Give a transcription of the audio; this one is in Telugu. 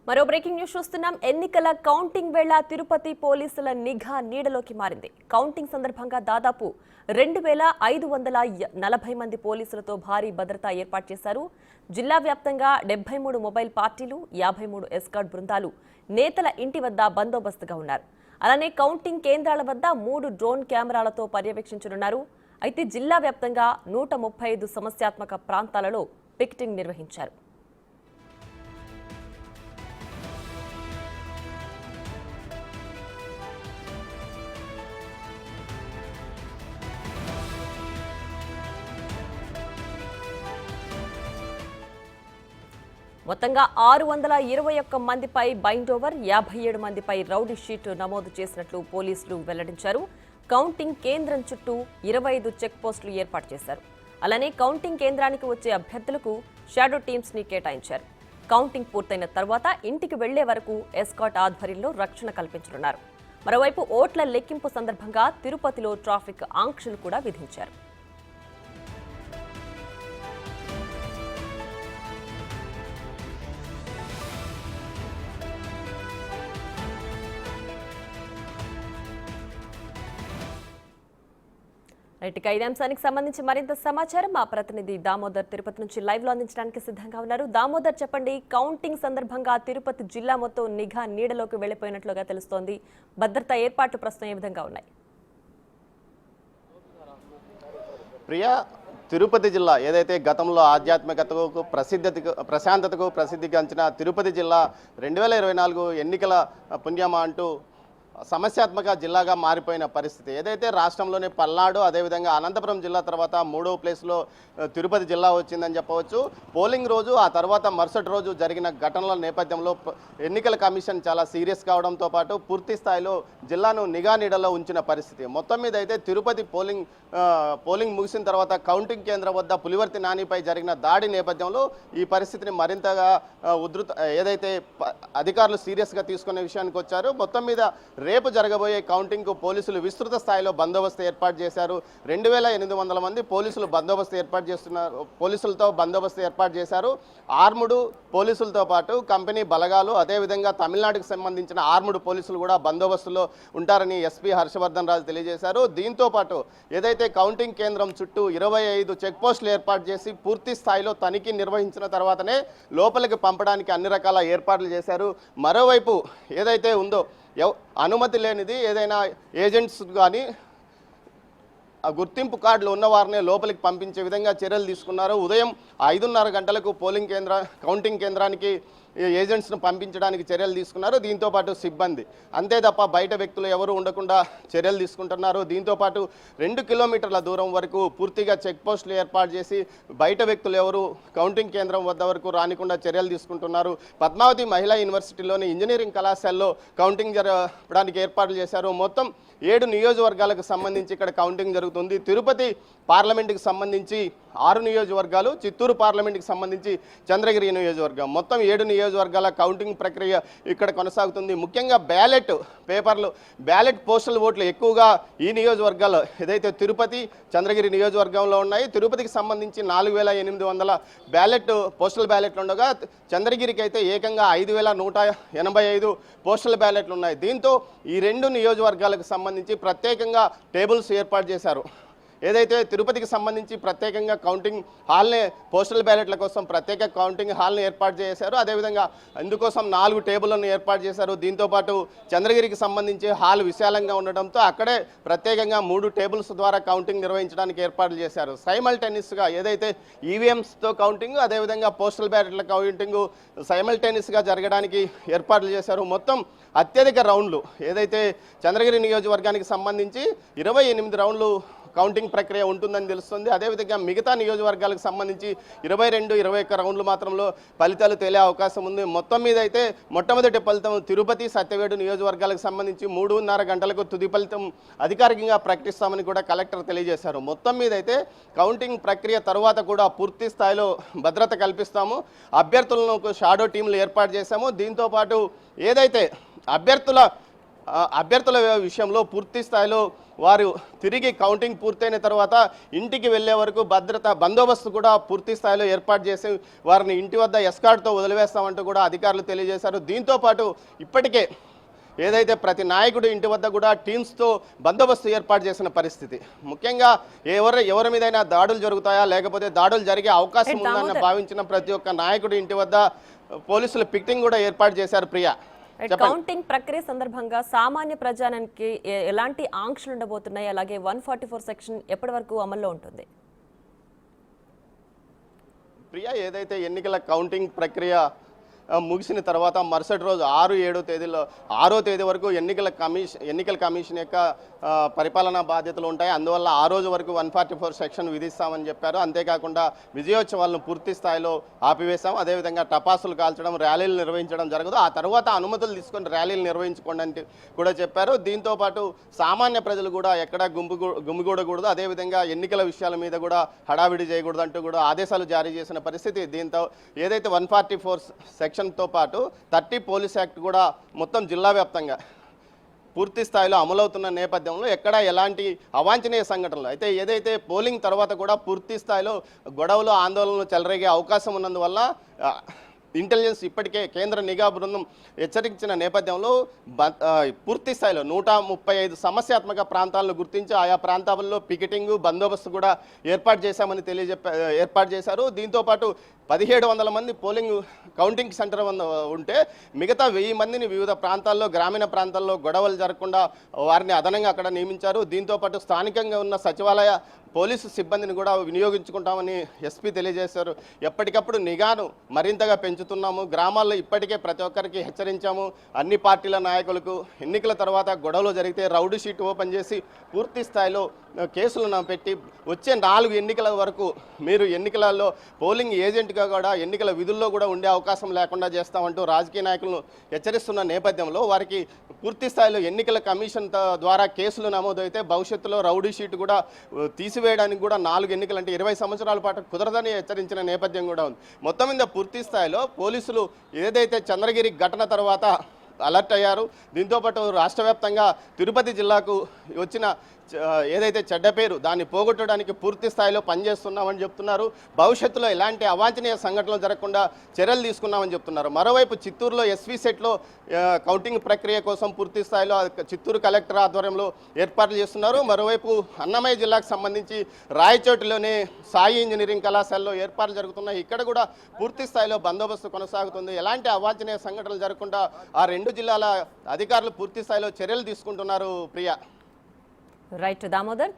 మరో బ్రేకింగ్ న్యూస్ చూస్తున్నాం. ఎన్నికల కౌంటింగ్ వేళ తిరుపతి పోలీసుల నిఘా నీడలోకి మారింది. కౌంటింగ్ సందర్భంగా దాదాపు 2540 మంది పోలీసులతో భారీ భద్రత ఏర్పాటు చేశారు. జిల్లా వ్యాప్తంగా 73 మొబైల్ పార్టీలు, 53 ఎస్కార్ట్ బృందాలు నేతల ఇంటి వద్ద బందోబస్తుగా ఉన్నారు. అలానే కౌంటింగ్ కేంద్రాల వద్ద 3 డ్రోన్ కెమెరాలతో పర్యవేక్షించనున్నారు. అయితే జిల్లా వ్యాప్తంగా 135 సమస్యాత్మక ప్రాంతాలలో పికెటింగ్ నిర్వహించారు. మొత్తంగా 621 మందిపై బైండ్ ఓవర్, 57 మందిపై రౌడీ షీట్ నమోదు చేసినట్లు పోలీసులు వెల్లడించారు. కౌంటింగ్ కేంద్రం చుట్టూ 25 చెక్ పోస్టులు ఏర్పాటు చేశారు. అలానే కౌంటింగ్ కేంద్రానికి వచ్చే అభ్యర్థులకు షాడో టీమ్స్ ని కేటాయించారు. కౌంటింగ్ పూర్తయిన తర్వాత ఇంటికి వెళ్లే వరకు ఎస్కాట్ ఆధ్వర్యంలో రక్షణ కల్పించనున్నారు. మరోవైపు ఓట్ల లెక్కింపు సందర్భంగా తిరుపతిలో ట్రాఫిక్ ఆంక్షలు కూడా విధించారు. రైట్, ఇదే అంశానికి సంబంధించి మరింత సమాచారం మా ప్రతినిధి దామోదర్ తిరుపతి నుంచి లైవ్ లో అందించడానికి సిద్ధంగా ఉన్నారు. దామోదర్, చెప్పండి, కౌంటింగ్ సందర్భంగా తిరుపతి జిల్లా మొత్తం నిఘా నీడలోకి వెళ్లిపోయినట్లుగా తెలుస్తోంది. భద్రతా ఏర్పాట్లు ప్రస్తుతం ఏ విధంగా ఉన్నాయి? ప్రియా, తిరుపతి జిల్లా ఏదైతే గతంలో ఆధ్యాత్మికతకు ప్రశాంతతకు ప్రసిద్ధిగాంచిన తిరుపతి జిల్లా 2024 ఎన్నికల పుణ్యమా అంటూ సమస్యాత్మక జిల్లాగా మారిపోయిన పరిస్థితి. ఏదైతే రాష్ట్రంలోని పల్నాడు, అదేవిధంగా అనంతపురం జిల్లా తర్వాత 3వ ప్లేస్లో తిరుపతి జిల్లా వచ్చిందని చెప్పవచ్చు. పోలింగ్ రోజు, ఆ తర్వాత మరుసటి రోజు జరిగిన ఘటనల నేపథ్యంలో ఎన్నికల కమిషన్ చాలా సీరియస్ కావడంతో పాటు పూర్తి స్థాయిలో జిల్లాను నిఘా నీడలో ఉంచిన పరిస్థితి. మొత్తం మీద అయితే తిరుపతి పోలింగ్ ముగిసిన తర్వాత కౌంటింగ్ కేంద్రం వద్ద పులివర్తి నానిపై జరిగిన దాడి నేపథ్యంలో ఈ పరిస్థితిని మరింతగా ఏదైతే అధికారులు సీరియస్గా తీసుకునే విషయానికి వచ్చారు. మొత్తం మీద రేపు జరగబోయే కౌంటింగ్కు పోలీసులు విస్తృత స్థాయిలో బందోబస్తు ఏర్పాటు చేశారు. 2800 మంది పోలీసులు పోలీసులతో బందోబస్తు ఏర్పాటు చేశారు. ఆర్ముడ్ పోలీసులతో పాటు కంపెనీ బలగాలు, అదేవిధంగా తమిళనాడుకు సంబంధించిన ఆర్ముడ్ పోలీసులు కూడా బందోబస్తులో ఉంటారని ఎస్పీ హర్షవర్ధన్ రాజు తెలియజేశారు. దీంతో పాటు ఏదైతే కౌంటింగ్ కేంద్రం చుట్టూ 25 చెక్ పోస్టులు ఏర్పాటు చేసి పూర్తి స్థాయిలో తనిఖీ నిర్వహించిన తర్వాతనే లోపలికి పంపడానికి అన్ని రకాల ఏర్పాట్లు చేశారు. మరోవైపు ఏదైతే ఉందో అనుమతి లేనిది ఏదైనా ఏజెంట్స్ కానీ గుర్తింపు కార్డులు ఉన్నవారినే లోపలికి పంపించే విధంగా చర్యలు తీసుకున్నారు. ఉదయం 5:30 గంటలకు కౌంటింగ్ కేంద్రానికి ఏజెంట్స్ను పంపించడానికి చర్యలు తీసుకున్నారు. దీంతోపాటు సిబ్బంది, అంతే తప్ప బయట వ్యక్తులు ఎవరు ఉండకుండా చర్యలు తీసుకుంటున్నారు. దీంతోపాటు 2 కిలోమీటర్ల దూరం వరకు పూర్తిగా చెక్ పోస్టులు ఏర్పాటు చేసి బయట వ్యక్తులు ఎవరు కౌంటింగ్ కేంద్రం వద్ద వరకు రానికుండా చర్యలు తీసుకుంటున్నారు. పద్మావతి మహిళా యూనివర్సిటీలోని ఇంజనీరింగ్ కళాశాలలో కౌంటింగ్ జరపడానికి ఏర్పాట్లు చేశారు. మొత్తం 7 నియోజకవర్గాలకు సంబంధించి ఇక్కడ కౌంటింగ్ జరుగుతుంది. తిరుపతి పార్లమెంటుకి సంబంధించి 6 నియోజకవర్గాలు, చిత్తూరు పార్లమెంటుకి సంబంధించి చంద్రగిరి నియోజకవర్గం, మొత్తం 7 నియోజకవర్గాల కౌంటింగ్ ప్రక్రియ ఇక్కడ కొనసాగుతుంది. ముఖ్యంగా బ్యాలెట్ పోస్టల్ ఓట్లు ఎక్కువగా ఈ నియోజకవర్గాల్లో ఏదైతే తిరుపతి, చంద్రగిరి నియోజకవర్గంలో ఉన్నాయి. తిరుపతికి సంబంధించి 4800 పోస్టల్ బ్యాలెట్లు ఉండగా చంద్రగిరికి అయితే ఏకంగా 5185 పోస్టల్ బ్యాలెట్లు ఉన్నాయి. దీంతో ఈ 2 నియోజకవర్గాలకు సంబంధించి ప్రత్యేకంగా టేబుల్స్ ఏర్పాటు చేశారు. ఏదైతే తిరుపతికి సంబంధించి ప్రత్యేకంగా కౌంటింగ్ హాల్ని, పోస్టల్ బ్యాలెట్ల కోసం ప్రత్యేక కౌంటింగ్ హాల్ని ఏర్పాటు చేశారు. అదేవిధంగా ఇందుకోసం 4 టేబుళ్లను ఏర్పాటు చేశారు. దీంతోపాటు చంద్రగిరికి సంబంధించి హాల్ విశాలంగా ఉండడంతో అక్కడే ప్రత్యేకంగా 3 టేబుల్స్ ద్వారా కౌంటింగ్ నిర్వహించడానికి ఏర్పాట్లు చేశారు. సైమల్టేనియస్గా ఏదైతే ఈవీఎంస్తో కౌంటింగ్, అదేవిధంగా పోస్టల్ బ్యాలెట్ల కౌంటింగ్ సైమల్టేనియస్గా జరగడానికి ఏర్పాట్లు చేశారు. మొత్తం అత్యధిక రౌండ్లు ఏదైతే చంద్రగిరి నియోజకవర్గానికి సంబంధించి 28 రౌండ్లు కౌంటింగ్ ప్రక్రియ ఉంటుందని తెలుస్తుంది. అదేవిధంగా మిగతా నియోజకవర్గాలకు సంబంధించి 22-21 రౌండ్లు మాత్రంలో ఫలితాలు తేలే అవకాశం ఉంది. మొత్తం మీద అయితే మొట్టమొదటి ఫలితం తిరుపతి, సత్యవేడు నియోజకవర్గాలకు సంబంధించి 3:30 గంటలకు తుది ఫలితం అధికారికంగా ప్రకటిస్తామని కూడా కలెక్టర్ తెలియజేశారు. మొత్తం మీద అయితే కౌంటింగ్ ప్రక్రియ తర్వాత కూడా పూర్తి స్థాయిలో భద్రత కల్పిస్తాము. అభ్యర్థులకు షాడో టీంలు ఏర్పాటు చేశాము. దీంతోపాటు ఏదైతే అభ్యర్థుల విషయంలో పూర్తి స్థాయిలో వారు తిరిగి కౌంటింగ్ పూర్తయిన తర్వాత ఇంటికి వెళ్ళే వరకు భద్రత బందోబస్తు కూడా పూర్తి స్థాయిలో ఏర్పాటు చేసి వారిని ఇంటి వద్ద ఎస్కార్ట్తో వదిలివేస్తామంటూ కూడా అధికారులు తెలియజేశారు. దీంతోపాటు ఇప్పటికే ఏదైతే ప్రతి నాయకుడు ఇంటి వద్ద కూడా టీమ్స్తో బందోబస్తు ఏర్పాటు చేసిన పరిస్థితి. ముఖ్యంగా ఎవరి మీదైనా దాడులు జరుగుతాయా లేకపోతే దాడులు జరిగే అవకాశం ఉందన్న భావించిన ప్రతి ఒక్క నాయకుడు ఇంటి వద్ద పోలీసులు పికెటింగ్ కూడా ఏర్పాటు చేశారు. ప్రియా, కౌంటింగ్ ప్రక్రియ సందర్భంగా సామాన్య ప్రజానికి ఎలాంటి ఆంక్షలు ఉండబోతున్నాయి? అలాగే 144 సెక్షన్ ఎప్పటి వరకు అమల్లో ఉంటుంది? ప్రియా, ఏదైతే ఎన్నికల కౌంటింగ్ ప్రక్రియ ముగిసిన తర్వాత మరుసటి రోజు 6-7 తేదీలో 6వ తేదీ వరకు ఎన్నికల కమిషన్ యొక్క పరిపాలనా బాధ్యతలు ఉంటాయి. అందువల్ల ఆ రోజు వరకు 144 సెక్షన్ విధిస్తామని చెప్పారు. అంతేకాకుండా విజయోత్సవాలను పూర్తి స్థాయిలో ఆపివేశాం. అదేవిధంగా టపాసులు కాల్చడం, ర్యాలీలు నిర్వహించడం జరగదు. ఆ తర్వాత అనుమతులు తీసుకొని ర్యాలీలు నిర్వహించుకోండి అని కూడా చెప్పారు. దీంతోపాటు సామాన్య ప్రజలు కూడా ఎక్కడా గుమిగూడకూడదు, అదేవిధంగా ఎన్నికల విషయాల మీద కూడా హడావిడి చేయకూడదు అంటూ కూడా ఆదేశాలు జారీ చేసిన పరిస్థితి. దీంతో ఏదైతే 144 సెక్షన్తో పాటు 30 పోలీస్ యాక్ట్ కూడా మొత్తం జిల్లా వ్యాప్తంగా పూర్తి స్థాయిలో అమలవుతున్న నేపథ్యంలో ఎక్కడా ఎలాంటి అవాంఛనీయ సంఘటనలు అయితే ఏదైతే పోలింగ్ తర్వాత కూడా పూర్తి స్థాయిలో గొడవలు ఆందోళనలు చెలరేగే అవకాశం ఉన్నందువల్ల ఇంటెలిజెన్స్ ఇప్పటికే కేంద్ర నిఘా బృందం హెచ్చరించిన నేపథ్యంలో పూర్తి స్థాయిలో 135 సమస్యాత్మక ప్రాంతాలను గుర్తించి ఆయా ప్రాంతాల్లో పికెటింగ్ బందోబస్తు కూడా ఏర్పాటు చేశారు. దీంతోపాటు 1700 మంది కౌంటింగ్ సెంటర్ ఉంటే మిగతా 1000 మందిని వివిధ ప్రాంతాల్లో గ్రామీణ ప్రాంతాల్లో గొడవలు జరగకుండా వారిని అదనంగా అక్కడ నియమించారు. దీంతోపాటు స్థానికంగా ఉన్న సచివాలయ పోలీసు సిబ్బందిని కూడా వినియోగించుకుంటామని ఎస్పీ తెలియజేశారు. ఎప్పటికప్పుడు నిఘాను మరింతగా పెంచుతున్నాము. గ్రామాల్లో ఇప్పటికే ప్రతి ఒక్కరికి హెచ్చరించాము. అన్ని పార్టీల నాయకులకు ఎన్నికల తర్వాత గొడవలు జరిగితే రౌడీ షీట్ ఓపెన్ చేసి పూర్తి స్థాయిలో కేసులను పెట్టి వచ్చే 4 ఎన్నికల వరకు మీరు ఎన్నికలలో పోలింగ్ ఏజెంట్గా కూడా ఎన్నికల విధుల్లో కూడా ఉండే అవకాశం లేకుండా చేస్తామంటూ రాజకీయ నాయకులను హెచ్చరిస్తున్న నేపథ్యంలో వారికి పూర్తి స్థాయిలో ఎన్నికల కమిషన్ ద్వారా కేసులు నమోదైతే భవిష్యత్తులో రౌడీ షీట్ కూడా తీసివేయడానికి కూడా 4 ఎన్నికలు అంటే 20 సంవత్సరాల పాటు కుదరదని హెచ్చరించిన నేపథ్యం కూడా ఉంది. మొత్తం మీద పూర్తి స్థాయిలో పోలీసులు ఏదైతే చంద్రగిరి ఘటన తర్వాత అలర్ట్ అయ్యారు. దీంతోపాటు రాష్ట్ర వ్యాప్తంగా తిరుపతి జిల్లాకు వచ్చిన ఏదైతే చెడ్డ పేరు దాన్ని పోగొట్టడానికి పూర్తి స్థాయిలో పనిచేస్తున్నామని చెప్తున్నారు. భవిష్యత్తులో ఎలాంటి అవాంఛనీయ సంఘటనలు జరగకుండా చర్యలు తీసుకున్నామని చెప్తున్నారు. మరోవైపు చిత్తూరులో ఎస్వీ సెట్లో కౌంటింగ్ ప్రక్రియ కోసం పూర్తి స్థాయిలో చిత్తూరు కలెక్టర్ ఆధ్వర్యంలో ఏర్పాట్లు చేస్తున్నారు. మరోవైపు అన్నమయ్య జిల్లాకు సంబంధించి రాయచోటిలోనే సాయి ఇంజనీరింగ్ కళాశాలలో ఏర్పాట్లు జరుగుతున్నాయి. ఇక్కడ కూడా పూర్తి స్థాయిలో బందోబస్తు కొనసాగుతుంది. ఎలాంటి అవాంఛనీయ సంఘటనలు జరగకుండా ఆ 2 జిల్లాల అధికారులు పూర్తి స్థాయిలో చర్యలు తీసుకుంటున్నారు. ప్రియా, రైట్ దామోదర్.